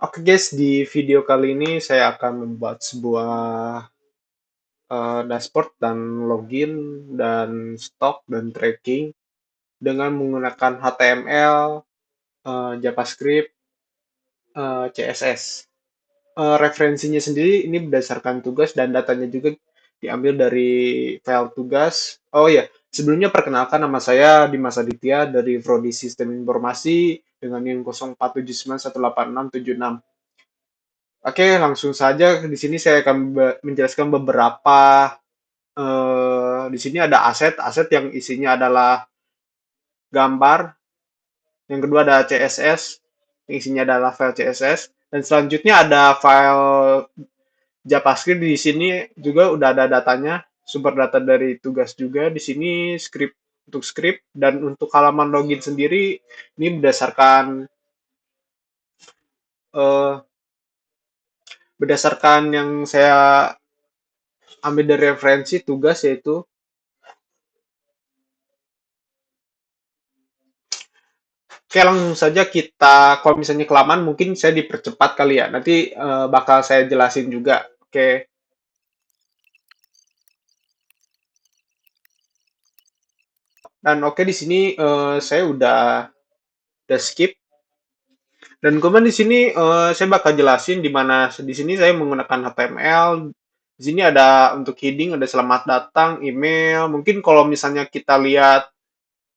Oke guys, di video kali ini saya akan membuat sebuah dashboard dan login dan stok dan tracking dengan menggunakan HTML, JavaScript, CSS. Referensinya sendiri ini berdasarkan tugas dan datanya juga diambil dari file tugas. Oh ya, sebelumnya perkenalkan nama saya Dimas Aditya dari Prodi Sistem Informasi dengan NIM 0479186676. Oke, langsung saja di sini saya akan menjelaskan beberapa di sini ada aset yang isinya adalah gambar, yang kedua ada CSS, yang isinya adalah file CSS, dan selanjutnya ada file JavaScript. Di sini juga udah ada datanya, sumber data dari tugas juga. Di sini script untuk script dan untuk halaman login sendiri ini eh, berdasarkan yang saya ambil dari referensi tugas yaitu. Oke, langsung saja kita, kalau misalnya kelamaan mungkin saya dipercepat kali ya. Nanti bakal saya jelasin juga. Oke, dan oke di sini saya udah skip. Dan kemudian di sini saya bakal jelasin di mana di sini saya menggunakan HTML. Di sini ada untuk heading, ada selamat datang, email. Mungkin kalau misalnya kita lihat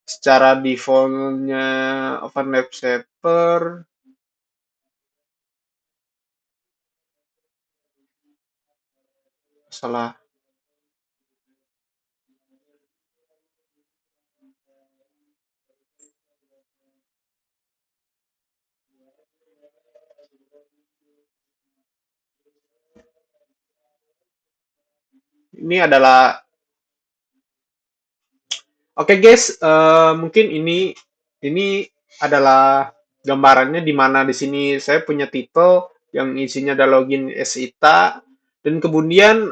secara defaultnya OpenWeb Shaper, salah. Ini adalah. Oke guys, mungkin ini adalah gambarannya di mana di sini saya punya titel yang isinya ada login SITA dan kemudian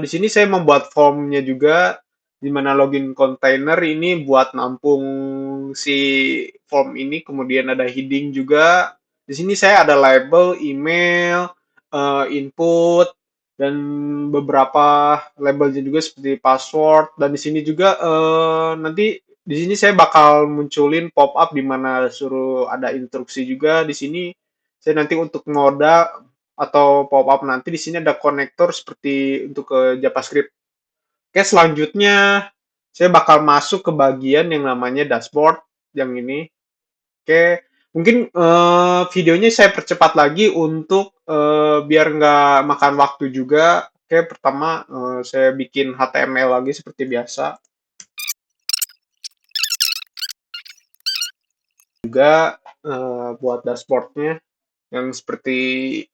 di sini saya membuat formnya juga di mana login container ini buat nampung si form ini, kemudian ada heading juga. Di sini saya ada label, email, input, dan beberapa labelnya juga seperti password. Dan di sini juga nanti di sini saya bakal munculin pop up di mana suruh ada instruksi juga. Di sini saya nanti untuk noda atau pop up nanti di sini ada konektor seperti untuk ke JavaScript. Oke, selanjutnya saya bakal masuk ke bagian yang namanya dashboard yang ini. Oke, mungkin videonya saya percepat lagi untuk biar nggak makan waktu juga. Oke, pertama saya bikin HTML lagi seperti biasa. Juga buat dashboardnya yang seperti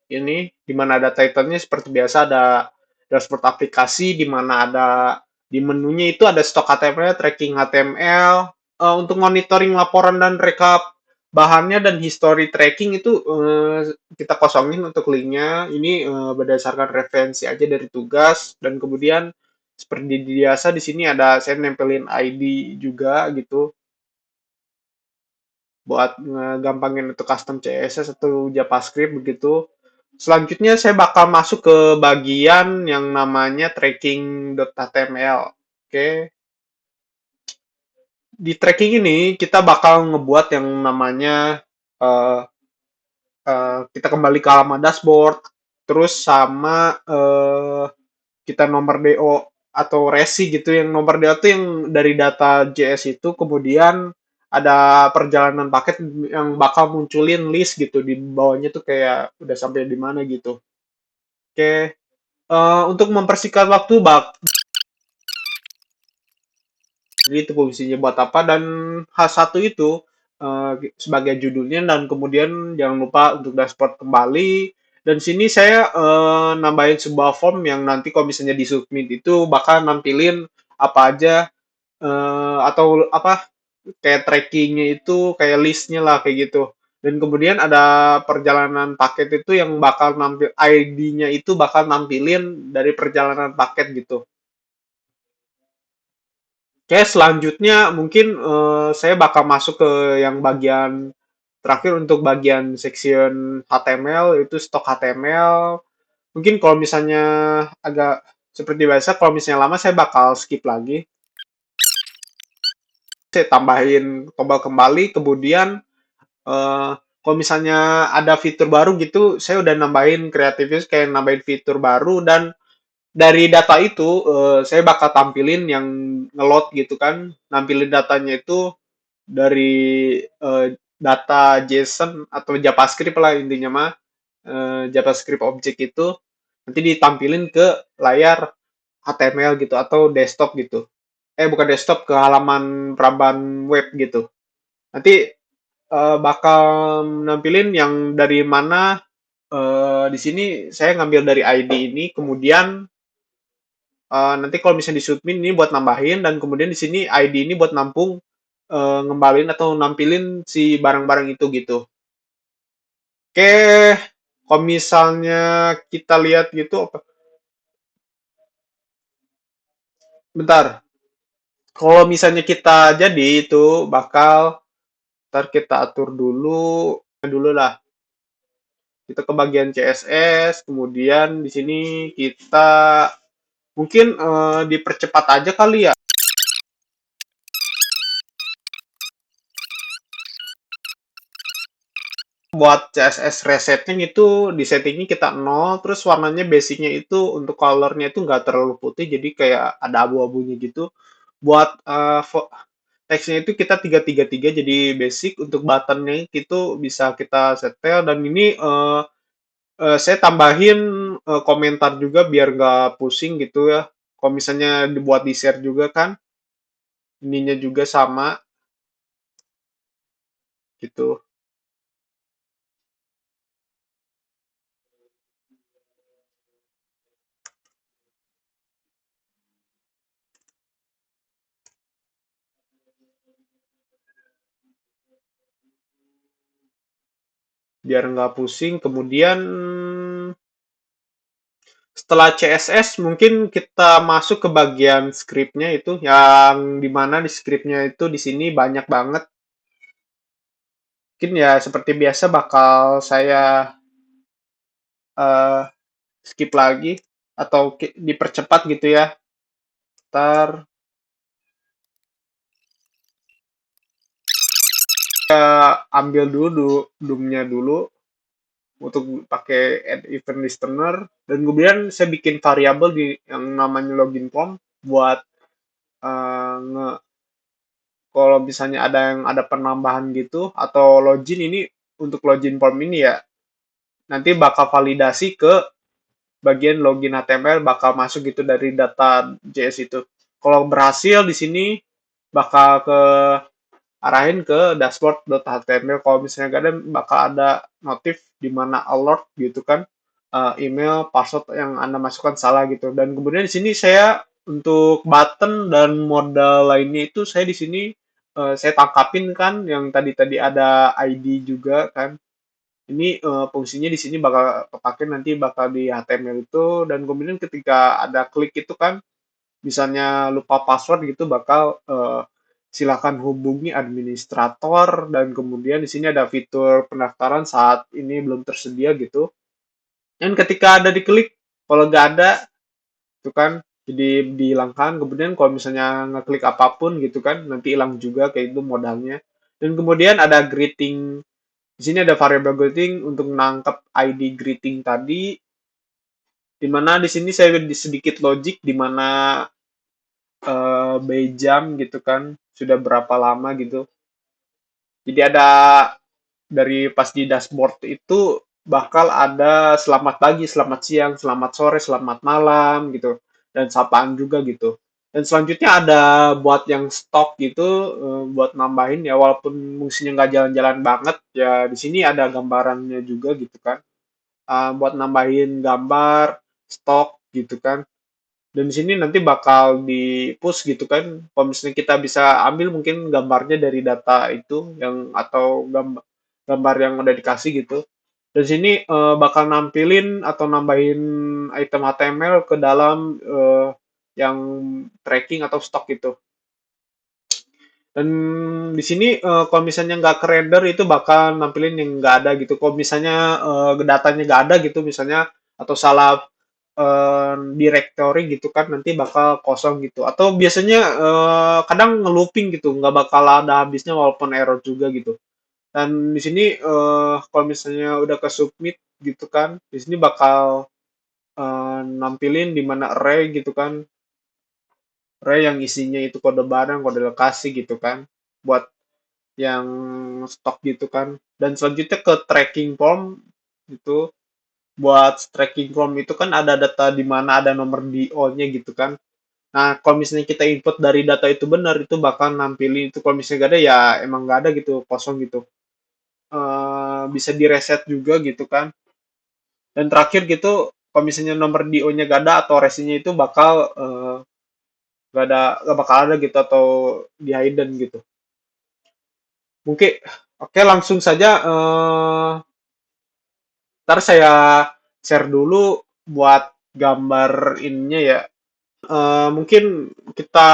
ini, di mana ada title-nya seperti biasa, ada dashboard aplikasi, di mana ada di menunya itu ada stok HTML, tracking HTML, untuk monitoring laporan dan rekap bahannya dan history tracking itu kita kosongin untuk linknya. Ini berdasarkan referensi aja dari tugas dan kemudian seperti biasa di sini ada saya nempelin ID juga gitu buat ngegampangin untuk custom CSS atau JavaScript begitu. Selanjutnya saya bakal masuk ke bagian yang namanya tracking.html. Oke, di tracking ini kita bakal ngebuat yang namanya uh, kita kembali ke halaman dashboard, terus sama kita nomor DO atau resi gitu, yang nomor DO itu yang dari data JS itu, kemudian ada perjalanan paket yang bakal munculin list gitu di bawahnya tuh kayak udah sampai di mana gitu. Oke, untuk mempersingkat waktu jadi itu fungsinya buat apa, dan H1 itu sebagai judulnya, dan kemudian jangan lupa untuk dashboard kembali. Dan sini saya nambahin sebuah form yang nanti kalau misalnya di submit itu bakal nampilin apa aja, atau apa kayak trackingnya itu kayak listnya lah kayak gitu. Dan kemudian ada perjalanan paket itu yang bakal nampil ID-nya itu bakal nampilin dari perjalanan paket gitu. Oke, selanjutnya mungkin saya bakal masuk ke yang bagian terakhir untuk bagian section HTML itu stok HTML. Mungkin kalau misalnya agak seperti biasa, kalau misalnya lama saya bakal skip lagi. Saya tambahin tombol kembali, kemudian kalau misalnya ada fitur baru gitu, saya udah nambahin kreatifnya kayak nambahin fitur baru dan dari data itu saya bakal tampilin yang ngelot gitu kan, nampilin datanya itu dari data JSON atau JavaScript lah intinya mah JavaScript object itu nanti ditampilin ke layar HTML gitu atau desktop gitu. Bukan desktop, ke halaman perambahan web gitu. Nanti bakal nampilin yang dari mana di sini saya ngambil dari ID ini, kemudian nanti kalau misalnya di submit ini buat nambahin dan kemudian di sini ID ini buat nampung ngembalin atau nampilin si barang-barang itu gitu. Oke, kalau misalnya kita lihat gitu, bentar. Kalau misalnya kita jadi itu bakal ntar kita atur dulu lah. Kita ke bagian CSS, kemudian di sini kita mungkin dipercepat aja kali ya. Buat CSS resetting itu di settingnya kita nol, terus warnanya basicnya itu untuk colornya itu nggak terlalu putih, jadi kayak ada abu-abunya gitu. Buat teksnya itu kita 333 jadi basic, untuk buttonnya itu bisa kita setel dan ini saya tambahin komentar juga biar nggak pusing gitu ya. Kalau misalnya dibuat di share juga kan, ininya juga sama gitu, biar nggak pusing. Kemudian setelah CSS mungkin kita masuk ke bagian scriptnya itu, yang dimana di scriptnya itu di sini banyak banget. Mungkin ya seperti biasa bakal saya eh, skip lagi atau dipercepat gitu ya. Ntar ambil dulu doom-nya dulu untuk pakai add event listener dan kemudian saya bikin variabel di yang namanya login form buat nge kalau misalnya ada yang ada penambahan gitu atau login ini, untuk login form ini ya nanti bakal validasi ke bagian login HTML, bakal masuk gitu dari data JS itu. Kalau berhasil di sini bakal ke arahin ke dashboard.html. Kalau misalnya nggak ada, bakal ada notif di mana alert gitu kan, email password yang Anda masukkan salah gitu. Dan kemudian di sini saya untuk button dan modal lainnya itu saya di sini saya tangkapin kan yang tadi ada ID juga kan. Ini fungsinya di sini bakal kepake nanti bakal di HTML itu, dan kemudian ketika ada klik itu kan misalnya lupa password gitu bakal silakan hubungi administrator, dan kemudian di sini ada fitur pendaftaran saat ini belum tersedia gitu. Dan ketika ada diklik, kalau nggak ada itu kan jadi dihilangkan. Kemudian kalau misalnya ngeklik apapun gitu kan nanti hilang juga kayak itu modalnya. Dan kemudian ada greeting. Di sini ada variable greeting untuk menangkap ID greeting tadi, di mana di sini saya sedikit logic di mana by jam gitu kan sudah berapa lama gitu. Jadi ada dari pas di dashboard itu bakal ada selamat pagi, selamat siang, selamat sore, selamat malam gitu, dan sapaan juga gitu. Dan selanjutnya ada buat yang stok gitu, buat nambahin ya walaupun fungsinya nggak jalan-jalan banget ya, di sini ada gambarannya juga gitu kan. Buat nambahin gambar stok gitu kan. Dan di sini nanti bakal di-push gitu kan. Kalau misalnya kita bisa ambil mungkin gambarnya dari data itu yang atau gambar yang udah dikasih gitu. Dan sini bakal nampilin atau nambahin item HTML ke dalam yang tracking atau stok itu. Dan di sini kalau misalnya nggak ke render itu bakal nampilin yang nggak ada gitu. Kalau misalnya datanya nggak ada gitu misalnya atau salah directory gitu kan nanti bakal kosong gitu. Atau biasanya kadang nge-looping gitu, nggak bakal ada habisnya walaupun error juga gitu. Dan di sini kalau misalnya udah ke submit gitu kan, di sini bakal nampilin di mana array gitu kan, array yang isinya itu kode barang, kode lokasi gitu kan, buat yang stok gitu kan. Dan selanjutnya ke tracking form gitu. Buat tracking form itu kan ada data di mana ada nomor DO-nya gitu kan. Nah, kalau misalnya kita input dari data itu benar, itu bakal nampilin itu. Kalau misalnya nggak ada, ya emang nggak ada gitu, kosong gitu. Bisa direset juga gitu kan. Dan terakhir gitu, kalau misalnya nomor DO-nya gak ada atau resinya itu bakal gak ada, gak bakal ada gitu atau di hidden gitu. Mungkin, oke langsung saja. Ntar saya share dulu buat gambar ininya ya. Mungkin kita,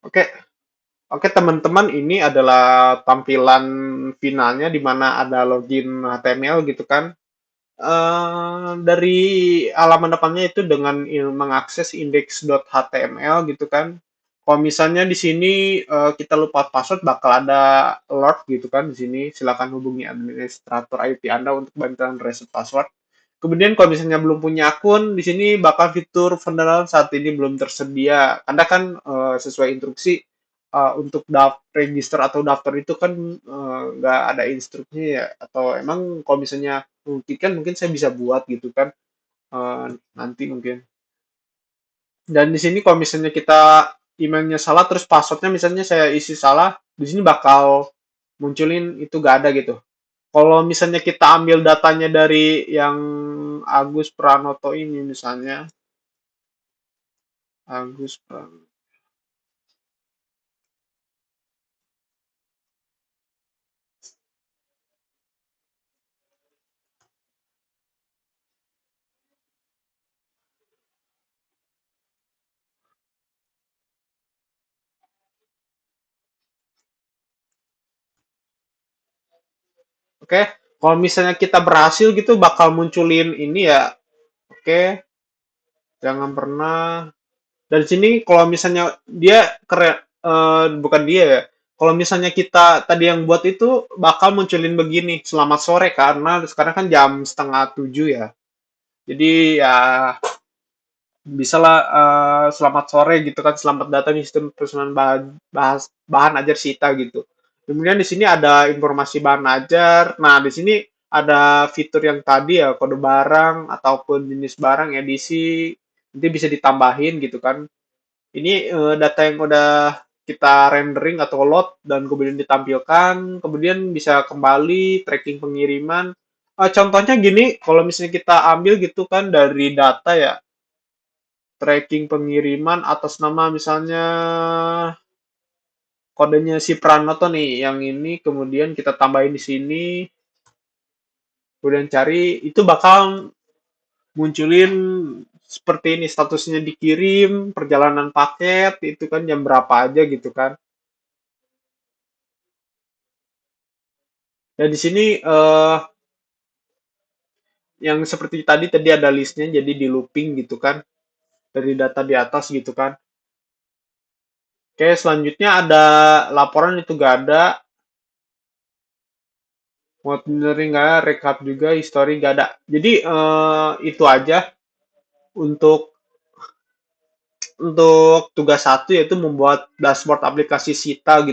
oke, oke teman-teman, ini adalah tampilan finalnya di mana ada login HTML gitu kan. Dari halaman depannya itu dengan mengakses index.html gitu kan. Kalau misalnya di sini kita lupa password bakal ada alert gitu kan di sini. Silakan hubungi administrator IP Anda untuk bantuan reset password. Kemudian kalau misalnya belum punya akun, di sini bakal fitur pengenalan saat ini belum tersedia. Anda kan sesuai instruksi untuk register atau daftar itu kan nggak ada instruksinya ya. Atau emang kalau misalnya mungkin kan mungkin saya bisa buat gitu kan nanti mungkin. Dan di sini kalau misalnya kita emailnya salah terus passwordnya misalnya saya isi salah, di sini bakal munculin itu gak ada gitu. Kalau misalnya kita ambil datanya dari yang Agus Pranoto ini misalnya, Agus Pranoto. Oke, kalau misalnya kita berhasil gitu bakal munculin ini ya. Oke, jangan pernah. Dari sini kalau misalnya dia keren, bukan dia ya. Kalau misalnya kita tadi yang buat itu bakal munculin begini, selamat sore karena sekarang kan jam setengah 7 ya. Jadi ya bisa lah selamat sore gitu kan, selamat datang di sistem pesusunan bahan ajar Sita gitu. Kemudian di sini ada informasi bahan ajar. Nah, di sini ada fitur yang tadi ya, kode barang ataupun jenis barang edisi nanti bisa ditambahin gitu kan. Ini data yang udah kita rendering atau load dan kemudian ditampilkan, kemudian bisa kembali tracking pengiriman. Contohnya gini, kalau misalnya kita ambil gitu kan dari data ya, tracking pengiriman atas nama misalnya kodenya si Pranoto nih, yang ini kemudian kita tambahin di sini, kemudian cari, itu bakal munculin seperti ini statusnya dikirim, perjalanan paket, itu kan jam berapa aja gitu kan. Dan di sini yang seperti tadi ada listnya jadi di looping gitu kan dari data di atas gitu kan. Oke, selanjutnya ada laporan itu gak ada, mau benerin nggak ada, recap juga, history gak ada. Jadi itu aja untuk tugas satu yaitu membuat dashboard aplikasi Sita gitu.